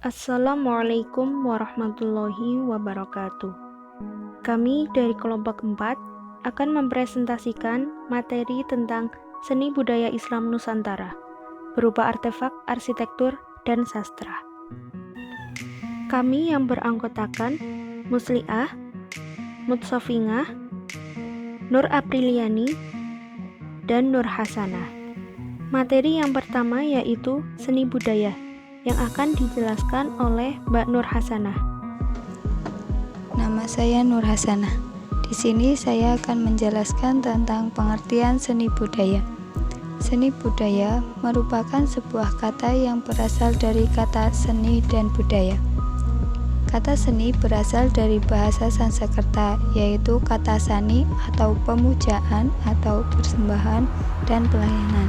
Assalamualaikum warahmatullahi wabarakatuh. Kami dari kelompok 4 akan mempresentasikan materi tentang seni budaya Islam Nusantara berupa artefak, arsitektur, dan sastra. Kami yang beranggotakan Musliah, Mutsofingah, Nur Apriliani, dan Nur Hasanah. Materi yang pertama yaitu seni budaya yang akan dijelaskan oleh Mbak Nur Hasanah. Nama saya Nur Hasanah. Di sini saya akan menjelaskan tentang pengertian seni budaya. Seni budaya merupakan sebuah kata yang berasal dari kata seni dan budaya. Kata seni berasal dari bahasa Sanskerta, yaitu kata sani atau pemujaan atau persembahan dan pelayanan.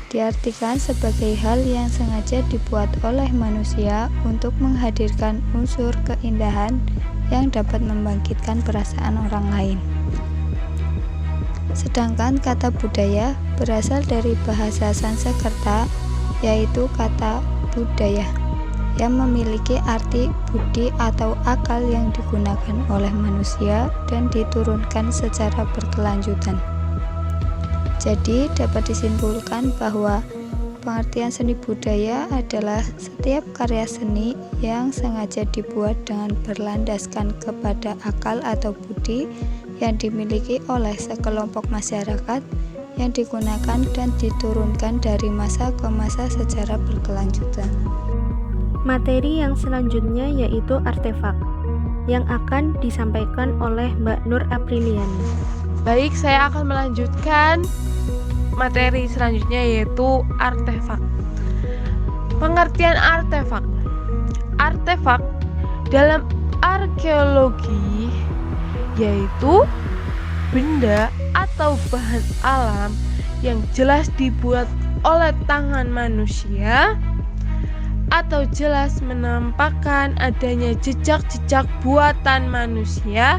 Diartikan sebagai hal yang sengaja dibuat oleh manusia untuk menghadirkan unsur keindahan yang dapat membangkitkan perasaan orang lain. Sedangkan kata budaya berasal dari bahasa Sanskerta, yaitu kata budaya, yang memiliki arti budi atau akal yang digunakan oleh manusia dan diturunkan secara berkelanjutan. Jadi dapat disimpulkan bahwa pengertian seni budaya adalah setiap karya seni yang sengaja dibuat dengan berlandaskan kepada akal atau budi yang dimiliki oleh sekelompok masyarakat yang digunakan dan diturunkan dari masa ke masa secara berkelanjutan. Materi yang selanjutnya yaitu artefak yang akan disampaikan oleh Mbak Nur Apriliani. Baik, saya akan melanjutkan materi selanjutnya yaitu artefak. Pengertian artefak. Artefak dalam arkeologi yaitu benda atau bahan alam yang jelas dibuat oleh tangan manusia atau jelas menampakkan adanya jejak-jejak buatan manusia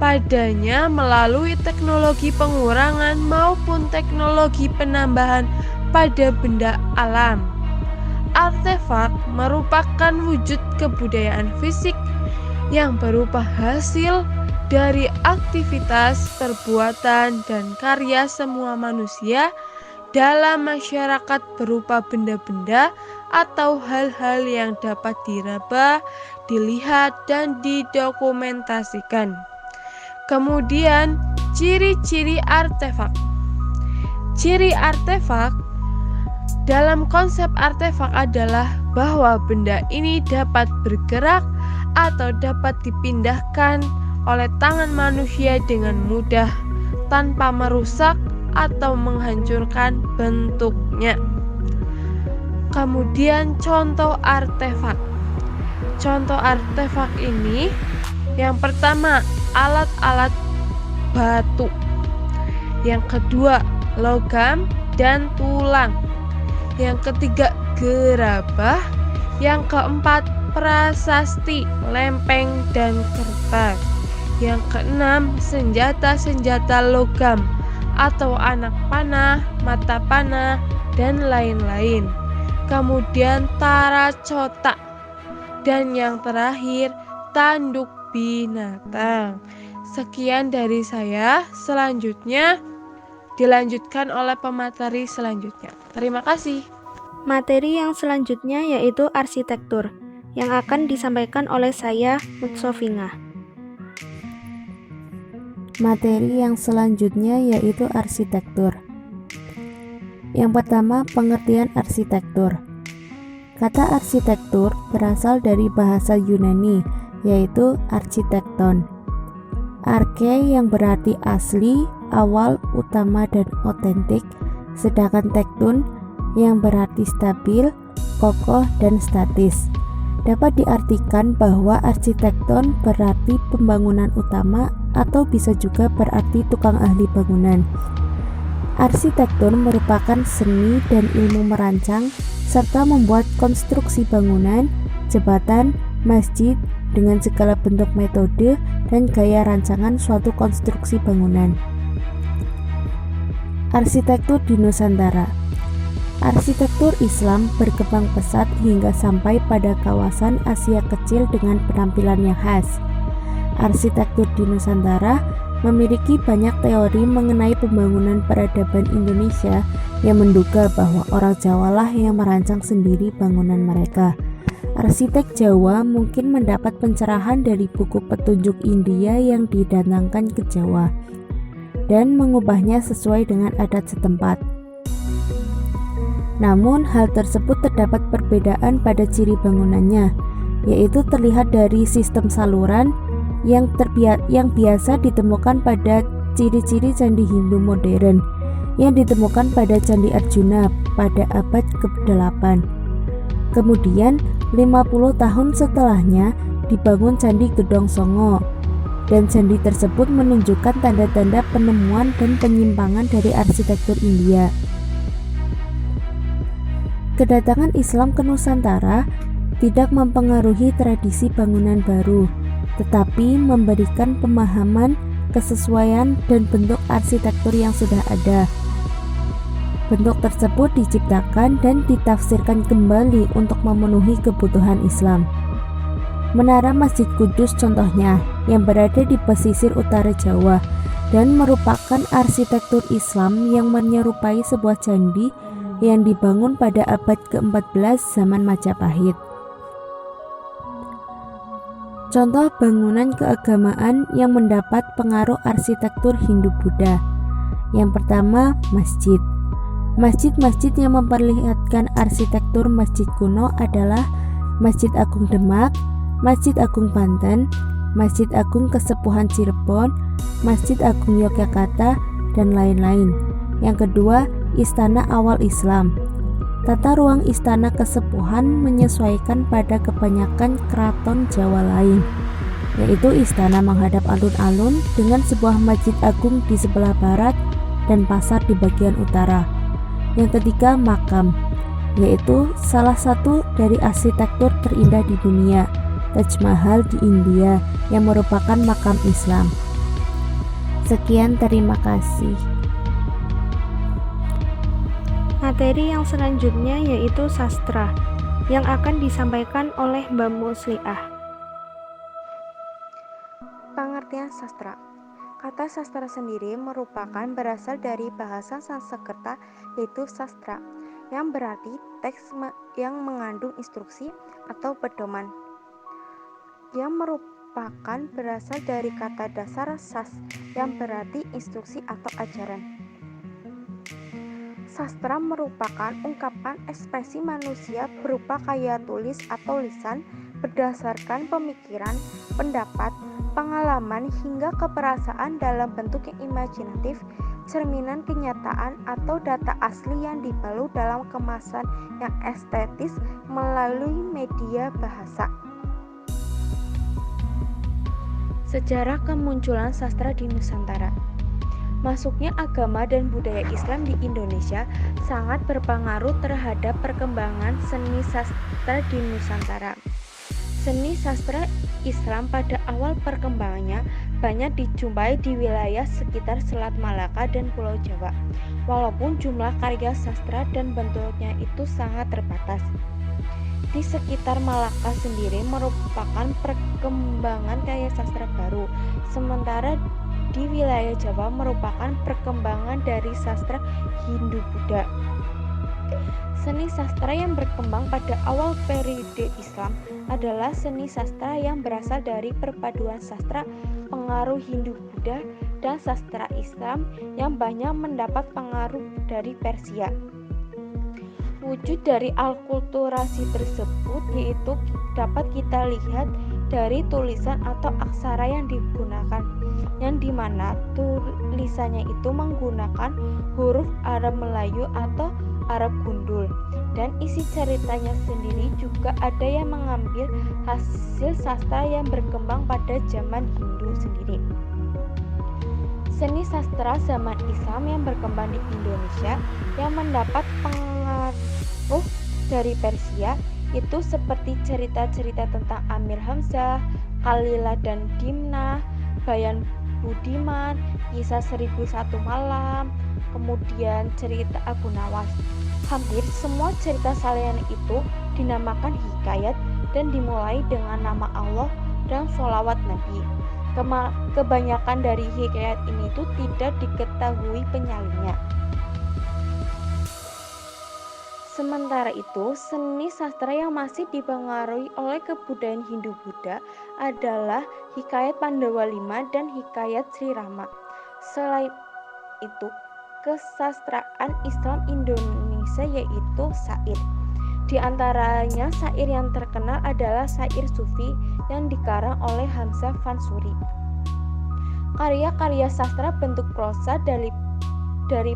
padanya melalui teknologi pengurangan maupun teknologi penambahan pada benda alam. Artefak merupakan wujud kebudayaan fisik yang berupa hasil dari aktivitas, perbuatan, dan karya semua manusia dalam masyarakat berupa benda-benda atau hal-hal yang dapat diraba, dilihat, dan didokumentasikan. Kemudian, ciri-ciri artefak. Ciri artefak dalam konsep artefak adalah bahwa benda ini dapat bergerak atau dapat dipindahkan oleh tangan manusia dengan mudah tanpa merusak atau menghancurkan bentuknya. Kemudian contoh artefak. Contoh artefak ini yang pertama alat-alat batu, yang kedua logam dan tulang, yang ketiga gerabah, yang keempat prasasti, lempeng dan kertas, yang keenam senjata-senjata logam atau anak panah, mata panah, dan lain-lain. Kemudian taracotak, dan yang terakhir tanduk binatang. Sekian dari saya. Selanjutnya dilanjutkan oleh pemateri selanjutnya. Terima kasih. Materi yang selanjutnya yaitu arsitektur yang akan disampaikan oleh saya, Mutsofingah. Materi yang selanjutnya yaitu arsitektur. Yang pertama, pengertian arsitektur. Kata arsitektur berasal dari bahasa Yunani, yaitu arsitekton. Arke yang berarti asli, awal, utama, dan otentik, sedangkan tekton yang berarti stabil, kokoh, dan statis. Dapat diartikan bahwa arsitekton berarti pembangunan utama atau bisa juga berarti tukang ahli bangunan. Arsitektur merupakan seni dan ilmu merancang serta membuat konstruksi bangunan, jembatan, masjid dengan segala bentuk metode dan gaya rancangan suatu konstruksi bangunan. Arsitektur di Nusantara. Arsitektur Islam berkembang pesat hingga sampai pada kawasan Asia Kecil dengan penampilan yang khas. Arsitektur di Nusantara memiliki banyak teori mengenai pembangunan peradaban Indonesia yang menduga bahwa orang Jawa lah yang merancang sendiri bangunan mereka. Arsitek Jawa mungkin mendapat pencerahan dari buku petunjuk India yang didatangkan ke Jawa dan mengubahnya sesuai dengan adat setempat. Namun hal tersebut terdapat perbedaan pada ciri bangunannya, yaitu terlihat dari sistem saluran yang biasa ditemukan pada ciri-ciri candi Hindu modern yang ditemukan pada Candi Arjuna pada abad ke-8. Kemudian 50 tahun setelahnya dibangun Candi Gedong Songo, dan candi tersebut menunjukkan tanda-tanda penemuan dan penyimpangan dari arsitektur India. Kedatangan Islam ke Nusantara tidak mempengaruhi tradisi bangunan baru, tetapi memberikan pemahaman, kesesuaian, dan bentuk arsitektur yang sudah ada. Bentuk tersebut diciptakan dan ditafsirkan kembali untuk memenuhi kebutuhan Islam. Menara Masjid Kudus contohnya, yang berada di pesisir utara Jawa dan merupakan arsitektur Islam yang menyerupai sebuah candi yang dibangun pada abad ke-14 zaman Majapahit. Contoh bangunan keagamaan yang mendapat pengaruh arsitektur Hindu-Buddha. Yang pertama, masjid. Masjid-masjid yang memperlihatkan arsitektur masjid kuno adalah Masjid Agung Demak, Masjid Agung Banten, Masjid Agung Kesepuhan Cirebon, Masjid Agung Yogyakarta, dan lain-lain. Yang kedua, Istana Awal Islam. Tata ruang Istana Kesepuhan menyesuaikan pada kebanyakan keraton Jawa lain, yaitu istana menghadap alun-alun dengan sebuah masjid agung di sebelah barat dan pasar di bagian utara. Yang ketiga, makam, yaitu salah satu dari arsitektur terindah di dunia, Taj Mahal di India, yang merupakan makam Islam. Sekian, terima kasih. Materi yang selanjutnya yaitu sastra, yang akan disampaikan oleh Mbak Musliah. Pengertian sastra. Kata sastra sendiri merupakan berasal dari bahasa Sanskerta, yaitu sastra, yang berarti teks yang mengandung instruksi atau pedoman, yang merupakan berasal dari kata dasar sas, yang berarti instruksi atau ajaran. Sastra merupakan ungkapan ekspresi manusia berupa karya tulis atau lisan berdasarkan pemikiran, pendapat, pengalaman, hingga keperasaan dalam bentuk yang imajinatif, cerminan kenyataan atau data asli yang dibalut dalam kemasan yang estetis melalui media bahasa. Sejarah kemunculan sastra di Nusantara. Masuknya agama dan budaya Islam di Indonesia sangat berpengaruh terhadap perkembangan seni sastra di Nusantara. Seni sastra Islam pada awal perkembangannya banyak dijumpai di wilayah sekitar Selat Malaka dan Pulau Jawa, walaupun jumlah karya sastra dan bentuknya itu sangat terbatas. Di sekitar Malaka sendiri merupakan perkembangan karya sastra baru, sementara di wilayah Jawa merupakan perkembangan dari sastra Hindu-Buddha. Seni sastra yang berkembang pada awal periode Islam adalah seni sastra yang berasal dari perpaduan sastra pengaruh Hindu-Buddha dan sastra Islam yang banyak mendapat pengaruh dari Persia. Wujud dari alkulturasi tersebut yaitu dapat kita lihat dari tulisan atau aksara yang digunakan, yang dimana tulisannya itu menggunakan huruf Arab Melayu atau Arab gundul, dan isi ceritanya sendiri juga ada yang mengambil hasil sastra yang berkembang pada zaman Hindu sendiri. Seni sastra zaman Islam yang berkembang di Indonesia yang mendapat pengaruh dari Persia itu seperti cerita-cerita tentang Amir Hamzah, Kalila dan Dimna, Bayan Budiman, Kisah 1001 Malam, kemudian cerita Abu Nawas. Hampir semua cerita Salayani itu dinamakan hikayat dan dimulai dengan nama Allah dan sholawat Nabi. Kebanyakan dari hikayat ini itu tidak diketahui penyalinnya. Sementara itu, seni sastra yang masih dipengaruhi oleh kebudayaan Hindu-Buddha adalah hikayat Pandawa V dan hikayat Sri Rama. Selain itu, kesastraan Islam Indonesia yaitu syair. Di antaranya syair yang terkenal adalah syair sufi yang dikarang oleh Hamzah Fansuri. Karya-karya sastra bentuk prosa dari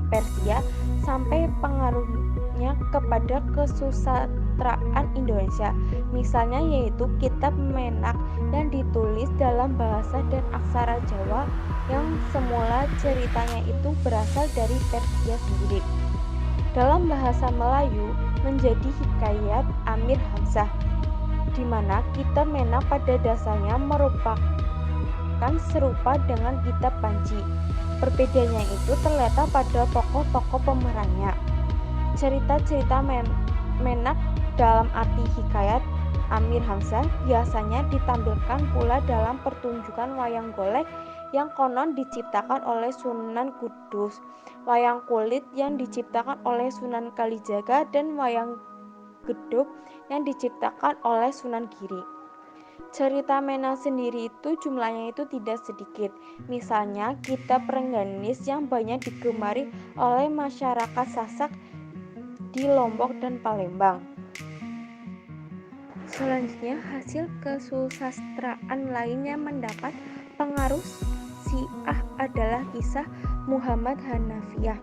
Persia sampai pengaruhnya kepada kesusastraan Indonesia. Misalnya yaitu kitab Menak yang ditulis dalam bahasa dan aksara Jawa yang semula ceritanya itu berasal dari Persia sendiri. Dalam bahasa Melayu menjadi hikayat Amir Hamzah, di mana kitab Menak pada dasarnya merupakan serupa dengan kitab Panji. Perbedaannya itu terletak pada tokoh-tokoh pemerannya. Cerita-cerita Menak dalam arti hikayat Amir Hamzah biasanya ditampilkan pula dalam pertunjukan wayang golek yang konon diciptakan oleh Sunan Kudus, wayang kulit yang diciptakan oleh Sunan Kalijaga, dan wayang gedog yang diciptakan oleh Sunan Giri. Cerita Menak sendiri itu jumlahnya itu tidak sedikit. Misalnya kitab Rengganis yang banyak digemari oleh masyarakat Sasak di Lombok dan Palembang. Selanjutnya, hasil kesusastraan lain yang mendapat pengaruh Syiah adalah kisah Muhammad Hanafiyah,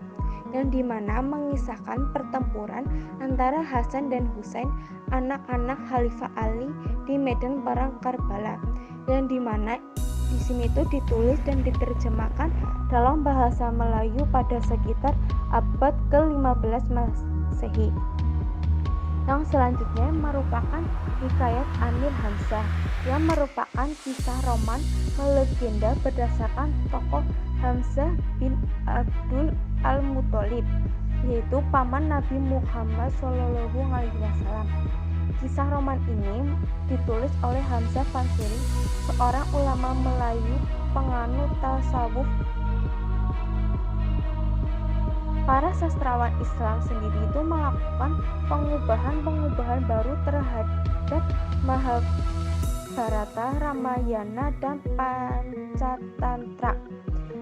yang dimana mengisahkan pertempuran antara Hasan dan Husain, anak-anak Khalifah Ali di medan perang Karbala, yang dimana di sini itu ditulis dan diterjemahkan dalam bahasa Melayu pada sekitar abad ke-15 Masehi. Yang selanjutnya merupakan hikayat Amir Hamzah, yang merupakan kisah roman melegenda berdasarkan tokoh Hamzah bin Abdul Al-Muthalib, yaitu paman Nabi Muhammad SAW. Kisah roman ini ditulis oleh Hamzah Fansuri, seorang ulama Melayu penganut tasawuf. Para sastrawan Islam sendiri itu melakukan pengubahan baru terhadap Mahabharata, Ramayana, dan Pancatantra.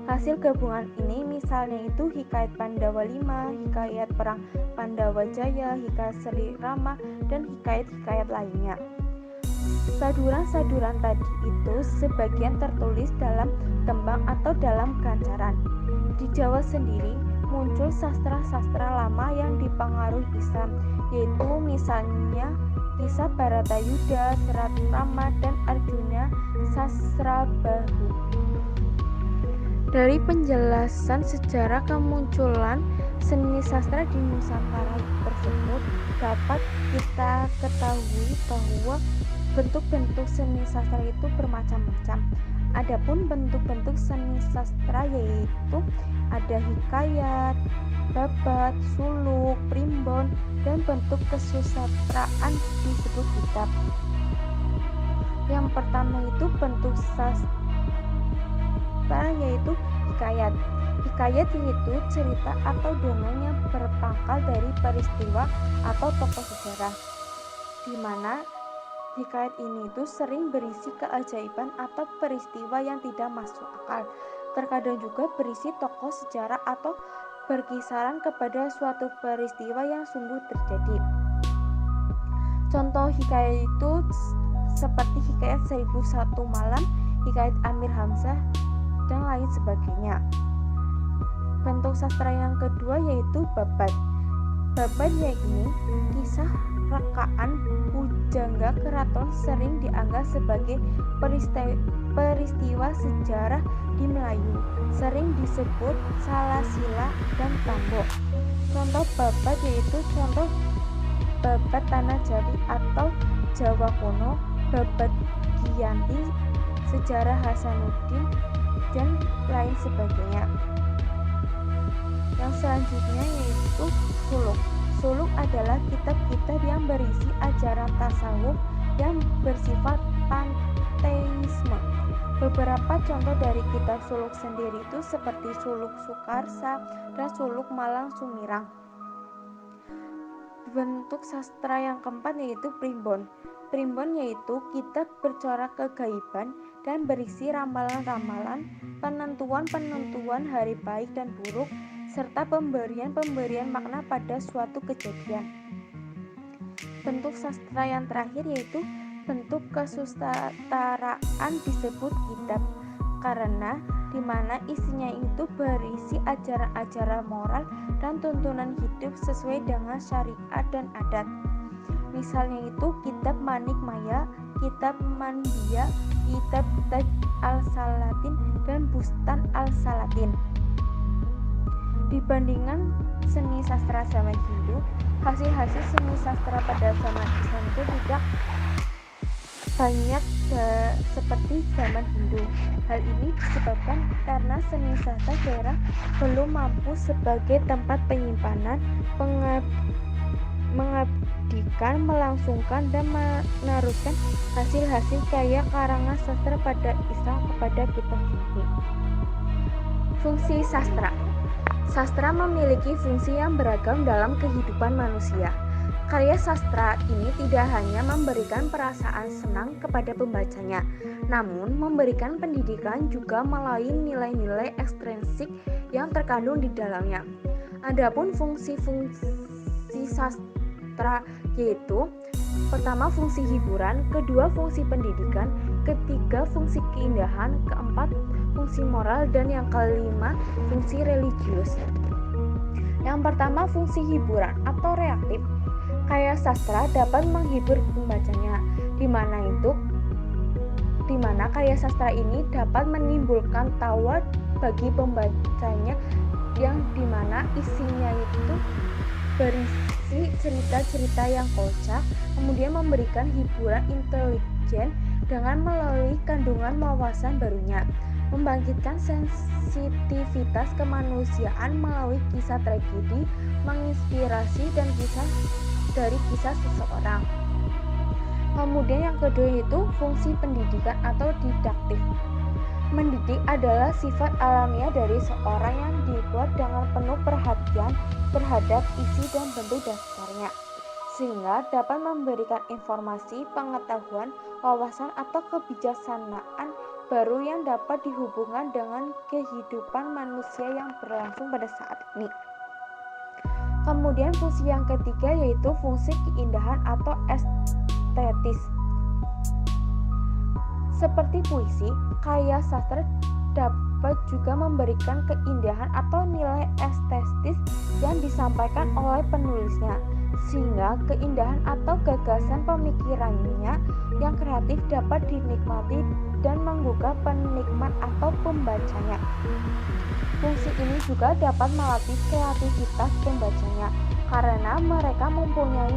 Hasil gabungan ini misalnya itu hikayat Pandawa V, hikayat perang Pandawa Jaya, hikayat Sri Rama, dan hikayat-hikayat lainnya. Saduran-saduran tadi itu sebagian tertulis dalam tembang atau dalam gancaran. Di Jawa sendiri muncul sastra-sastra lama yang dipengaruhi Islam, yaitu misalnya kisah Baratayuda, Serat Rama, dan Arjuna Sasrabahu. Dari penjelasan sejarah kemunculan seni sastra di Nusantara tersebut dapat kita ketahui bahwa bentuk-bentuk seni sastra itu bermacam-macam. Adapun bentuk-bentuk seni sastra yaitu ada hikayat, babat, suluk, primbon, dan bentuk kesusastraan disebut kitab. Yang pertama itu bentuk sastra yaitu hikayat. Hikayat yaitu cerita atau dongeng yang berpangkal dari peristiwa atau tokoh sejarah, di mana hikayat ini itu sering berisi keajaiban atau peristiwa yang tidak masuk akal. Terkadang juga berisi tokoh sejarah atau berkisaran kepada suatu peristiwa yang sungguh terjadi. Contoh hikayat itu seperti hikayat 1001 Malam, hikayat Amir Hamzah, dan lain sebagainya. Bentuk sastra yang kedua yaitu babat. Babat yaitu kisah rekaan pujangga keraton sering dianggap sebagai peristiwa sejarah di Melayu, sering disebut Salasila dan Tambok. Contoh babat yaitu contoh babat Tanah Jawi atau Jawa Kuno, babat Giyanti, sejarah Hasanuddin, dan lain sebagainya. Yang selanjutnya yaitu suluk. Suluk adalah kitab-kitab yang berisi ajaran tasawuf yang bersifat panteisme. Beberapa contoh dari kitab suluk sendiri itu seperti Suluk Sukarsa dan Suluk Malang Sumirang. Bentuk sastra yang keempat yaitu primbon. Primbon yaitu kitab bercorak kegaiban dan berisi ramalan-ramalan, penentuan-penentuan hari baik dan buruk, serta pemberian-pemberian makna pada suatu kejadian. Bentuk sastra yang terakhir yaitu bentuk kesusastraan disebut kitab, karena di mana isinya itu berisi ajaran-ajaran moral dan tuntunan hidup sesuai dengan syariat dan adat. Misalnya itu kitab Manik Maya, kitab Mandia, kitab Taj al-Salatin, dan Bustan al-Salatin. Dibandingkan seni sastra zaman Hindu, hasil-hasil seni sastra pada zaman Islam itu tidak banyak seperti zaman Hindu. Hal ini disebabkan karena seni sastra daerah belum mampu sebagai tempat penyimpanan, mengabdikan, melangsungkan, dan meneruskan hasil-hasil karya karangan sastra pada Islam kepada kita sendiri. Fungsi sastra. Sastra memiliki fungsi yang beragam dalam kehidupan manusia. Karya sastra ini tidak hanya memberikan perasaan senang kepada pembacanya, namun memberikan pendidikan juga melalui nilai-nilai ekstrinsik yang terkandung di dalamnya. Adapun fungsi-fungsi sastra yaitu pertama fungsi hiburan, kedua fungsi pendidikan, ketiga fungsi keindahan, keempat fungsi moral, dan yang kelima fungsi religius. Yang pertama fungsi hiburan atau reaktif. Karya sastra dapat menghibur pembacanya, di mana karya sastra ini dapat menimbulkan tawa bagi pembacanya, yang dimana isinya itu berisi cerita-cerita yang kocak, kemudian memberikan hiburan intelijen dengan melalui kandungan wawasan barunya, membangkitkan sensitivitas kemanusiaan melalui kisah tragedi, menginspirasi dan kisah dari kisah seseorang. Kemudian yang kedua itu fungsi pendidikan atau didaktif. Mendidik adalah sifat alamiah dari seorang yang dibuat dengan penuh perhatian terhadap isi dan bentuk dasarnya, sehingga dapat memberikan informasi, pengetahuan, wawasan atau kebijaksanaan baru yang dapat dihubungkan dengan kehidupan manusia yang berlangsung pada saat ini. Kemudian fungsi yang ketiga yaitu fungsi keindahan atau estetis. Seperti puisi, karya sastra dapat juga memberikan keindahan atau nilai estetis yang disampaikan oleh penulisnya, sehingga keindahan atau gagasan pemikirannya yang kreatif dapat dinikmati dan menggugah penikmat atau pembacanya. Fungsi ini juga dapat melatih kreativitas pembacanya, karena mereka mempunyai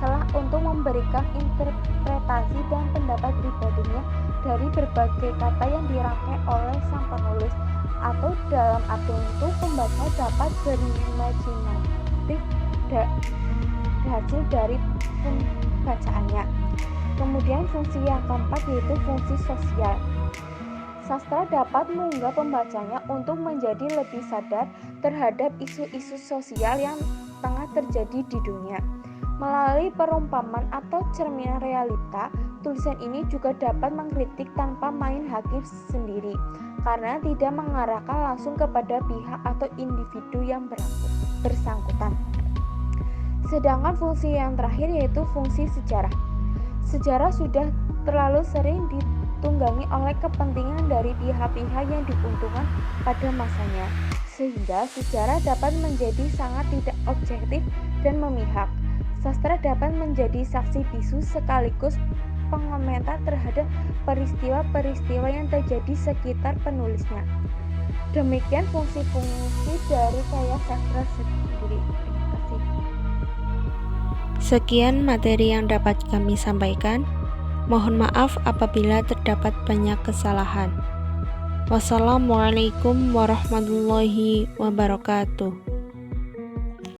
celah untuk memberikan interpretasi dan pendapat pribadinya dari berbagai kata yang dirangkai oleh sang penulis, atau dalam arti itu pembaca dapat berimajinatif hasil dari pembacaannya. Kemudian fungsi yang keempat yaitu fungsi sosial. Sastra dapat mengunggah pembacanya untuk menjadi lebih sadar terhadap isu-isu sosial yang tengah terjadi di dunia. Melalui perumpamaan atau cerminan realita, tulisan ini juga dapat mengkritik tanpa main hakim sendiri, karena tidak mengarahkan langsung kepada pihak atau individu yang bersangkutan. Sedangkan fungsi yang terakhir yaitu fungsi sejarah. Sejarah sudah terlalu sering ditunggangi oleh kepentingan dari pihak-pihak yang diuntungkan pada masanya, sehingga sejarah dapat menjadi sangat tidak objektif dan memihak. Sastra dapat menjadi saksi bisu sekaligus pengomentar terhadap peristiwa-peristiwa yang terjadi sekitar penulisnya. Demikian fungsi-fungsi dari karya sastra sendiri. Terima kasih. Sekian materi yang dapat kami sampaikan. Mohon maaf apabila terdapat banyak kesalahan. Wassalamualaikum warahmatullahi wabarakatuh.